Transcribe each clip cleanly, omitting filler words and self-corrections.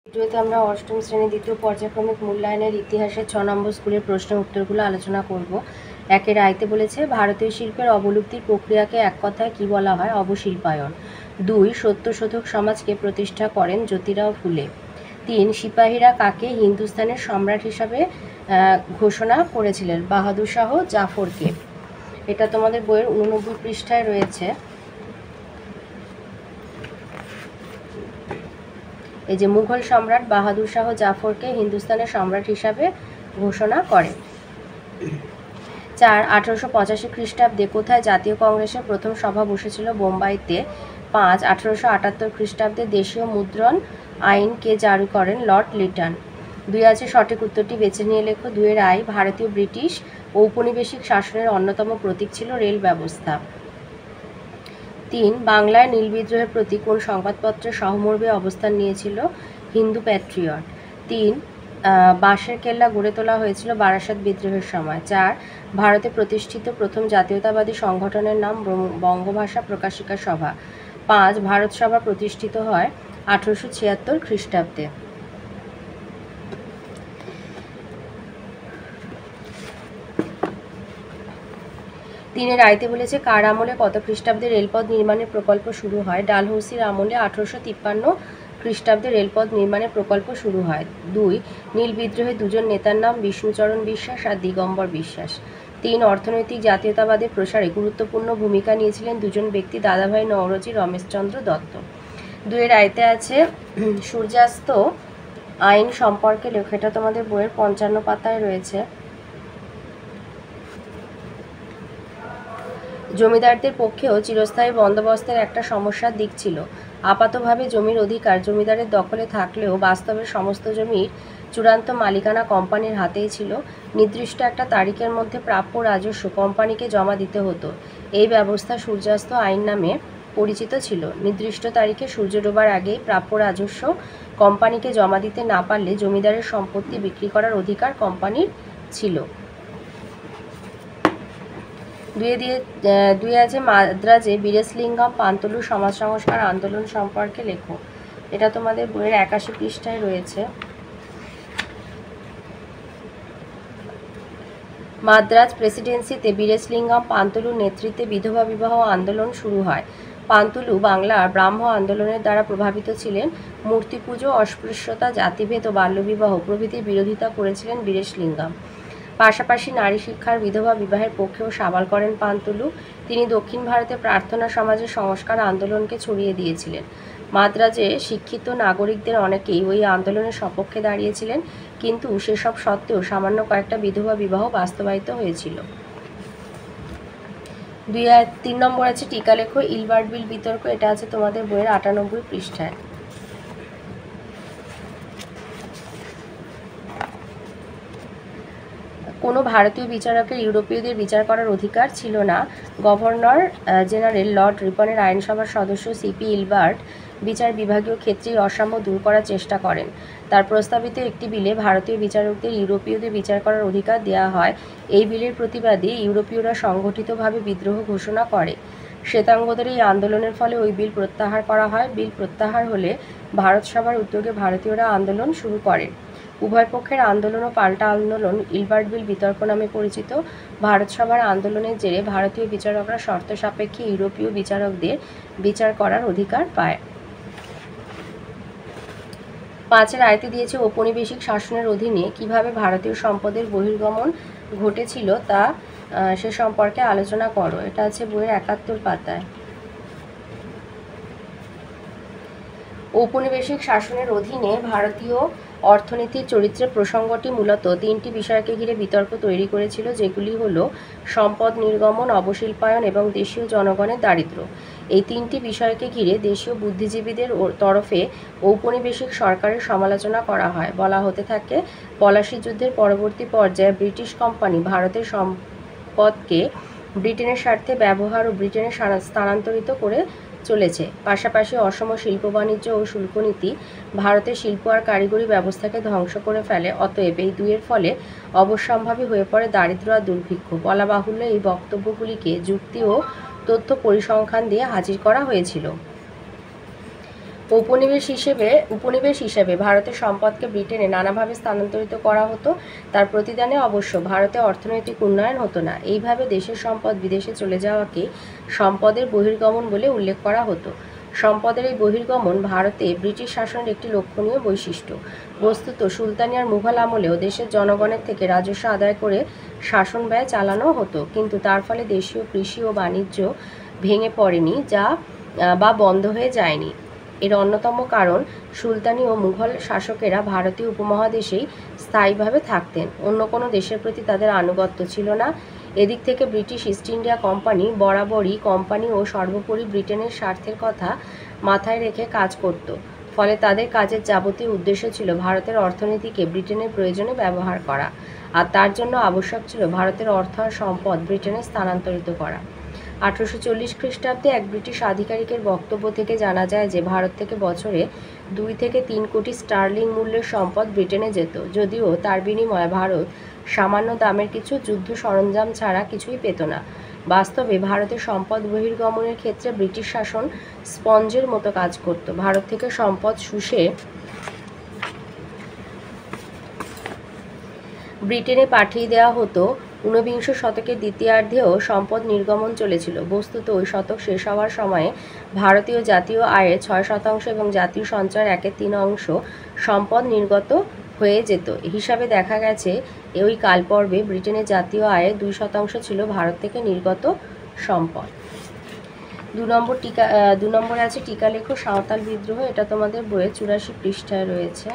ভিডিওতে আমরা অষ্টম শ্রেণী দ্বিতীয় পর্যায়ক্রমিক মূল্যায়নের ইতিহাসের 6 নম্বর স্কুলের প্রশ্ন উত্তরগুলো আলোচনা করব। একের আয়তে বলেছে ভারতীয় শিল্পের অবলুপ্তির প্রক্রিয়াকে এক কথায় কি বলা হয়? অবশিল্পায়ন। 2 সত্যশোধক সমাজকে প্রতিষ্ঠা করেন জ্যোতিরাও ফুলে। 3 সিপাহীরা কাকে হিন্দুস্তানের সম্রাট হিসাবে ঘোষণা করেছিলেন? বাহাদুর শাহ জাফরকে। এটা তোমাদের বইয়ের 89 পৃষ্ঠায় রয়েছে। এই যে মুঘল সম্রাট বাহাদুর শাহ জাফরকে হিন্দুস্তানের সম্রাট হিসাবে ঘোষণা করে। 4 1885 খ্রিস্টাব্দে কোথায় জাতীয় কংগ্রেসের প্রথম সভা বসেছিল? বোম্বাইতে। 5 1878 খ্রিস্টাব্দে দেশীয় মুদ্রণ আইন কে জারি করেন? লর্ড লিটন। 2 আছে সঠিক উত্তরটি বেছে নিয়ে লেখো। 2 এর আই ভারতীয় ব্রিটিশ ঔপনিবেশিক শাসনের অন্যতম প্রতীক ছিল রেল ব্যবস্থা। 3 বাংলায় নীল বিদ্রোহের প্রতি কোন সংবাদপত্রে সহমর্মী অবস্থান নিয়েছিল? হিন্দু প্যাট্রিয়ট। 3 বাঁশের কেল্লা গড়ে তোলা হয়েছিল বারাসাত বিদ্রোহের সময়। 4 ভারতে প্রতিষ্ঠিত প্রথম জাতীয়তাবাদী সংগঠনের নাম বঙ্গভাষা প্রকাশিকা সভা। 5 ভারত সভা প্রতিষ্ঠিত হয় 1876 খ্রিস্টাব্দে। তিনের আয়তে বলেছে কার আমলে কত খ্রিস্টাব্দে রেলপথ নির্মাণের প্রকল্প শুরু হয়? ডালহৌসির আমলে 1853 খ্রিস্টাব্দে রেলপথ নির্মাণের প্রকল্প শুরু হয়। 2 নীল বিদ্রোহে দুজন নেতার নাম বিষ্ণুচরণ বিশ্বাস আর দিগম্বর বিশ্বাস। 3 অর্থনৈতিক জাতীয়তাবাদের প্রসারে গুরুত্বপূর্ণ ভূমিকা নিয়েছিলেন দুজন ব্যক্তি, দাদাভাই নওরোজি, রমেশচন্দ্র দত্ত। 2 এর আয়তে আছে সূর্যাস্ত আইন সম্পর্কে লেখো। এটা তোমাদের বইয়ের 55 পাতায় রয়েছে। জমিদারদের পক্ষেও চিরস্থায়ী বন্দোবস্তের একটা সমস্যার দিক ছিল। আপাতভাবে জমির অধিকার জমিদারের দখলে থাকলেও বাস্তবে সমস্ত জমির চূড়ান্ত মালিকানা কোম্পানির হাতেই ছিল। নির্দিষ্ট একটা তারিখের মধ্যে প্রাপ্য রাজস্ব কোম্পানিকে জমা দিতে হতো। এই ব্যবস্থা সূর্যাস্ত আইন নামে পরিচিত ছিল। নির্দিষ্ট তারিখে সূর্য ডোবার আগেই প্রাপ্য রাজস্ব কোম্পানিকে জমা দিতে না পারলে জমিদারের সম্পত্তি বিক্রি করার অধিকার কোম্পানির ছিল। 2 আছে মাদ্রাজে বীরেশলিঙ্গম পান্তুলু সমাজ সংস্কার আন্দোলন সম্পর্কে লেখো। এটা তোমাদের বইয়ের 81 পৃষ্ঠায় রয়েছে। মাদ্রাজ প্রেসিডেন্সিতে বীরেশলিঙ্গম পান্তুলুর নেতৃত্বে বিধবা বিবাহ আন্দোলন শুরু হয়। পান্তুলু বাংলার ব্রাহ্ম আন্দোলনের দ্বারা প্রভাবিত ছিলেন। মূর্তি পুজো, অস্পৃশ্যতা, জাতিভেদ ও বাল্যবিবাহ প্রভৃতির বিরোধিতা করেছিলেন বীরেশলিঙ্গম। পাশাপাশি নারী শিক্ষার বিধবা বিবাহের পক্ষেও সাবাল করেন পান্তুলু। তিনি দক্ষিণ ভারতে প্রার্থনা সমাজের সংস্কার আন্দোলনকে ছড়িয়ে দিয়েছিলেন। মাদ্রাজে শিক্ষিত নাগরিকদের অনেকেই ওই আন্দোলনের সপক্ষে দাঁড়িয়েছিলেন, কিন্তু সেসব সত্ত্বেও সামান্য কয়েকটা বিধবা বিবাহ বাস্তবায়িত হয়েছিল। 3 নম্বর আছে টিকা লেখো। ইলবার্ট বিল বিতর্ক। এটা আছে তোমাদের বইয়ের 98 পৃষ্ঠায়। কোনো ভারতীয় বিচারকের ইউরোপীয়দের বিচার করার অধিকার ছিল না। গভর্নর জেনারেল লর্ড রিপনের আইনসভার সদস্য সিপি ইলবার্ট বিচার বিভাগীয় ক্ষেত্রে অসাম্য দূর করার চেষ্টা করেন। তার প্রস্তাবিত একটি বিলে ভারতীয় বিচারকদের ইউরোপীয়দের বিচার করার অধিকার দেওয়া হয়। এই বিলের প্রতিবাদে ইউরোপীয়রা সংগঠিতভাবে বিদ্রোহ ঘোষণা করে। শ্বেতাঙ্গদের এই আন্দোলনের ফলে ওই বিল প্রত্যাহার করা হয়। বিল প্রত্যাহার হলে ভারত সভার উদ্যোগে ভারতীয়রা আন্দোলন শুরু করেন। উভয় পক্ষের আন্দোলন ও পাল্টা আন্দোলন ইলবার্ট বিল বিতর্ক নামে পরিচিত। ভারত সভার আন্দোলনের জেরে ভারতীয় বিচারকরা শর্ত সাপেক্ষে ইউরোপীয় বিচারকদের বিচার করার অধিকার পায়। 5 এর আয়তে দিয়েছে ঔপনিবেশিক শাসনের অধীনে কিভাবে ভারতীয় সম্পদের বহির্গমন ঘটেছিল তা সে সম্পর্কে আলোচনা করো। এটা আছে বইয়ের 71 পাতায়। ঔপনিবেশিক শাসনের অধীনে ভারতীয় অর্থনীতির চরিত্রের প্রসঙ্গটি মূলত 3টি বিষয়কে ঘিরে বিতর্ক তৈরি করেছিল, যেগুলি হলো সম্পদ নির্গমন, অবশিল্পায়ন এবং দেশীয় জনগণের দারিদ্র্য। এই 3টি বিষয়কে ঘিরে দেশীয় বুদ্ধিজীবীদের তরফে ঔপনিবেশিক সরকারের সমালোচনা করা হয়। বলা হতে থাকে পলাশী যুদ্ধের পরবর্তী পর্যায়ে ব্রিটিশ কোম্পানি ভারতের সম্পদকে ব্রিটেনের স্বার্থে ব্যবহার ও ব্রিটেনে স্থানান্তরিত করে চলেছে। পাশাপাশি অসম শিল্প বাণিজ্য ও শুল্কনীতি ভারতের শিল্প আর কারিগরি ব্যবস্থাকে ধ্বংস করে ফেলে। অতএব এই দুইয়ের ফলে অবশ্যম্ভাবী হয়ে পড়ে দারিদ্র্য আর দুর্ভিক্ষ। বলা বাহুল্য এই বক্তব্যগুলিকে যুক্তি ও তথ্য পরিসংখ্যান দিয়ে হাজির করা হয়েছিল। উপনিবেশ হিসেবে ভারতের সম্পদকে ব্রিটেনে নানাভাবে স্থানান্তরিত করা হতো। তার প্রতিদানে অবশ্য ভারতে অর্থনৈতিক উন্নয়ন হতো না। এইভাবে দেশের সম্পদ বিদেশে চলে যাওয়াকে সম্পদের বহির্গমন বলে উল্লেখ করা হতো। সম্পদের এই বহির্গমন ভারতে ব্রিটিশ শাসনের একটি লক্ষণীয় বৈশিষ্ট্য। বস্তুত সুলতানি আর মুঘল আমলেও দেশের জনগণের থেকে রাজস্ব আদায় করে শাসন ব্যয় চালানো হতো, কিন্তু তার ফলে দেশীয় কৃষি ও বাণিজ্য ভেঙে পড়েনি বা বন্ধ হয়ে যায়নি। এর অন্যতম কারণ সুলতানি ও মুঘল শাসকেরা ভারতীয় উপমহাদেশেই স্থায়ীভাবে থাকতেন, অন্য কোনো দেশের প্রতি তাদের আনুগত্য ছিল না। এদিক থেকে ব্রিটিশ ইস্ট ইন্ডিয়া কোম্পানি বরাবরই কোম্পানি ও সর্বোপরি ব্রিটেনের স্বার্থের কথা মাথায় রেখে কাজ করত। ফলে তাদের কাজের যাবতীয় উদ্দেশ্য ছিল ভারতের অর্থনীতিকে ব্রিটেনের প্রয়োজনে ব্যবহার করা, আর তার জন্য আবশ্যক ছিল ভারতের অর্থ আর সম্পদ ব্রিটেনে স্থানান্তরিত করা। 1840 খ্রিস্টাব্দে এক ব্রিটিশ আধিকারিকের বক্তব্য থেকে জানা যায় যে ভারত থেকে বছরে 2 থেকে 3 কোটি স্টার্লিং মূল্যের সম্পদ ব্রিটেনে যেত, যদিও তার বিনিময়ে ভারত সামান্য দামের কিছু যুদ্ধ সরঞ্জাম ছাড়া কিছুই পেত না। বাস্তবে ভারতের সম্পদ বহির্গমনের ক্ষেত্রে ব্রিটিশ শাসন স্পঞ্জের মতো কাজ করত। ভারত থেকে সম্পদ শুষে ব্রিটেনে পাঠিয়ে দেওয়া হতো। ঊনবিংশ শতকের দ্বিতীয়ার্ধেও সম্পদ নির্গমন চলেছিল। বস্তুত ওই শতক শেষ হওয়ার সময়ে ভারতীয় জাতীয় আয়ের 6% এবং জাতীয় সঞ্চয়ের 1/3 সম্পদ নির্গত হয়ে যেত। হিসাবে দেখা গেছে ওই কালপর্বে ব্রিটেনের জাতীয় আয়ের 2% ছিল ভারত থেকে নির্গত সম্পদ। 2 নম্বরে আছে টিকালেখ সাঁওতাল বিদ্রোহ। এটা তোমাদের বইয়ে 84 পৃষ্ঠায় রয়েছে।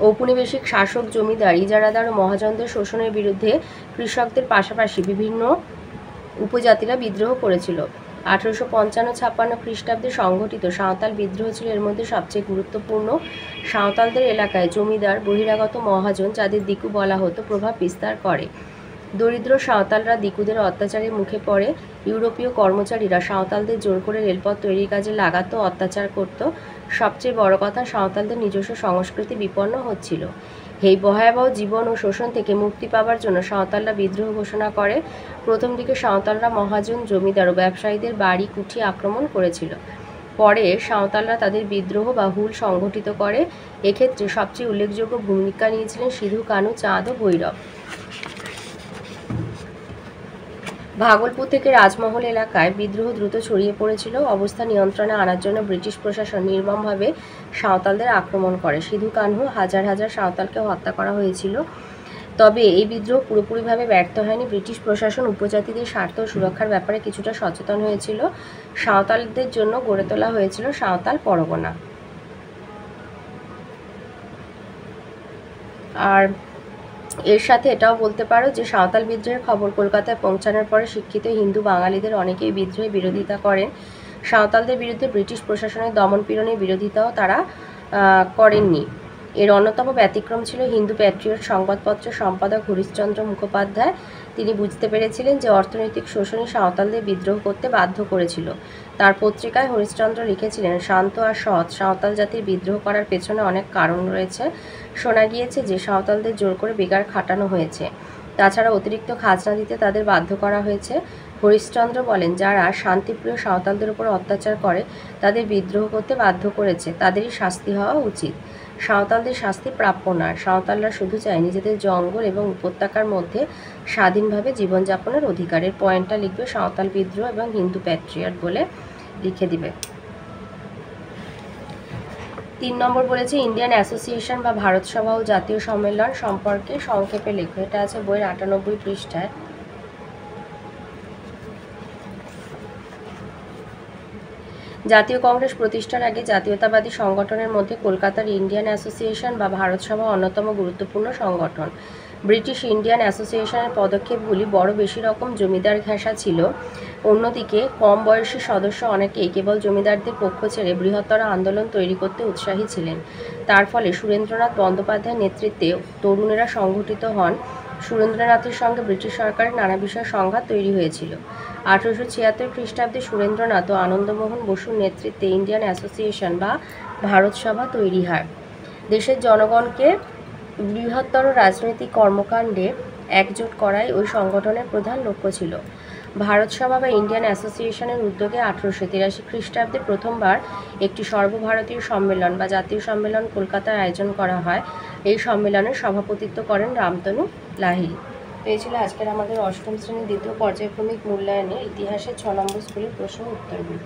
ঔপনিবেশিক শাসক, জমিদার, ইজারাদার ও মহাজনদের শোষণের বিরুদ্ধে কৃষকদের পাশাপাশি বিভিন্ন উপজাতিরা বিদ্রোহ করেছিল। 1855-56 খ্রিস্টাব্দে সংঘটিত সাঁওতাল বিদ্রোহ ছিল এর মধ্যে সবচেয়ে গুরুত্বপূর্ণ। সাঁওতালদের এলাকায় জমিদার, বহিরাগত মহাজন, যাদের দিকু বলা হতো, প্রভাব বিস্তার করে। দরিদ্র সাঁওতালরা দিকুদের অত্যাচারের মুখে পড়ে। ইউরোপীয় কর্মচারীরা সাঁওতালদের জোর করে রেলপথ তৈরির কাজে লাগাতো, অত্যাচার করত। সবচেয়ে বড় কথা, সাঁওতালদের নিজস্ব সংস্কৃতি বিপন্ন হচ্ছিল। এই ভয়াবহ জীবন ও শোষণ থেকে মুক্তি পাবার জন্য সাঁওতালরা বিদ্রোহ ঘোষণা করে। প্রথম দিকে সাঁওতালরা মহাজন, জমিদার ও ব্যবসায়ীদের বাড়ি কুঠি আক্রমণ করেছিল। পরে সাঁওতালরা তাদের বিদ্রোহ বা হুল সংগঠিত করে। এক্ষেত্রে সবচেয়ে উল্লেখযোগ্য ভূমিকা নিয়েছিলেন সিধু কানু, চাঁদ ও ভৈরব। ভাগলপুর থেকে রাজমহল এলাকায় বিদ্রোহ দ্রুত ছড়িয়ে পড়েছিল। অবস্থা নিয়ন্ত্রণে আনার জন্য ব্রিটিশ প্রশাসন নির্মমভাবে সাঁওতালদের আক্রমণ করে। সিধু কানহু হাজার হাজার সাঁওতালকে হত্যা করা হয়েছিল। তবে এই বিদ্রোহ পুরোপুরিভাবে ব্যর্থ হয়নি। ব্রিটিশ প্রশাসন উপজাতিদের স্বার্থ ও সুরক্ষার ব্যাপারে কিছুটা সচেতন হয়েছিল। সাঁওতালদের জন্য গড়ে তোলা হয়েছিল সাঁওতাল পরগনা। আর এর সাথে এটাও বলতে পারো যে সাঁওতাল বিদ্রোহের খবর কলকাতায় পৌঁছানোর পরে শিক্ষিত হিন্দু বাঙালিদের অনেকেই বিদ্রোহের বিরোধিতা করেন। সাঁওতালদের বিরুদ্ধে ব্রিটিশ প্রশাসনের দমনপীড়নের বিরোধিতাও তারা করেননি। এর অন্যতম ব্যতিক্রম ছিল হিন্দু প্যাট্রিয়ট সংবাদপত্রের সম্পাদক হরিশ্চন্দ্র মুখোপাধ্যায়। তিনি বুঝতে পেরেছিলেন যে অর্থনৈতিক শোষণই সাঁওতালদের বিদ্রোহ করতে বাধ্য করেছিল। তার পত্রিকায় হরিশ্চন্দ্র লিখেছিলেন, শান্ত আর সৎ সাঁওতাল জাতির বিদ্রোহ করার পেছনে অনেক কারণ রয়েছে। শোনা গিয়েছে যে সাঁওতালদের জোর করে বেগার খাটানো হয়েছে, তাছাড়া অতিরিক্ত খাজনা দিতে তাদের বাধ্য করা হয়েছে। হরিশ্চন্দ্র বলেন, যারা শান্তিপ্রিয় সাঁওতালদের উপর অত্যাচার করে, তাদের বিদ্রোহ করতে বাধ্য করেছে, তাদেরই শাস্তি হওয়া উচিত। সাঁওতালদের শাস্তি প্রাপ্য নয়। সাঁওতালরা শুধু চায় নিজেদের জঙ্গল এবং উপত্যকার মধ্যে স্বাধীনভাবে জীবনযাপনের অধিকারের। পয়েন্টটা লিখবে সাঁওতাল বিদ্রোহ এবং হিন্দু প্যাট্রিয়ট বলে লিখে দিবে। 3 নম্বর বলেছে ইন্ডিয়ান অ্যাসোসিয়েশন বা ভারত সভা ও জাতীয় সম্মেলন সম্পর্কে সংক্ষেপে লেখো। এটা আছে বইয়ের 98 পৃষ্ঠায়। জাতীয় কংগ্রেস প্রতিষ্ঠার আগে জাতীয়তাবাদী সংগঠনের মধ্যে কলকাতার ইন্ডিয়ান অ্যাসোসিয়েশন বা ভারত সভা অন্যতম গুরুত্বপূর্ণ সংগঠন। ব্রিটিশ ইন্ডিয়ান অ্যাসোসিয়েশনের পদক্ষেপগুলি বড় বেশি রকম জমিদার ঘেঁষা ছিল। অন্যদিকে কম বয়সী সদস্য অনেকেই কেবল জমিদারদের পক্ষ ছেড়ে বৃহত্তর আন্দোলন তৈরি করতে উৎসাহী ছিলেন। তার ফলে সুরেন্দ্রনাথ বন্দ্যোপাধ্যায়ের নেতৃত্বে তরুণেরা সংগঠিত হন। সুরেন্দ্রনাথের সঙ্গে ব্রিটিশ সরকারের নানা বিষয়ে সংঘাত তৈরি হয়েছিল। 1876 খ্রিস্টাব্দে সুরেন্দ্রনাথ ও আনন্দমোহন বসুর নেতৃত্বে ইন্ডিয়ান অ্যাসোসিয়েশন বা ভারত সভা তৈরি হয়। দেশের জনগণকে বৃহত্তর রাজনৈতিক কর্মকাণ্ডে একজোট করাই ওই সংগঠনের প্রধান লক্ষ্য ছিল। ভারত সভা বা ইন্ডিয়ান অ্যাসোসিয়েশনের উদ্যোগে 1883 খ্রিস্টাব্দে প্রথমবার একটি সর্বভারতীয় সম্মেলন বা জাতীয় সম্মেলন কলকাতায় আয়োজন করা হয়। এই সম্মেলনের সভাপতিত্ব করেন রামতনু লাহিড়ী। তো এই ছিল আজকের আমাদের অষ্টম শ্রেণীর দ্বিতীয় পর্যায়ক্রমিক মূল্যায়নের ইতিহাসের 6 নম্বর স্কুলের প্রশ্ন উত্তরগুলো।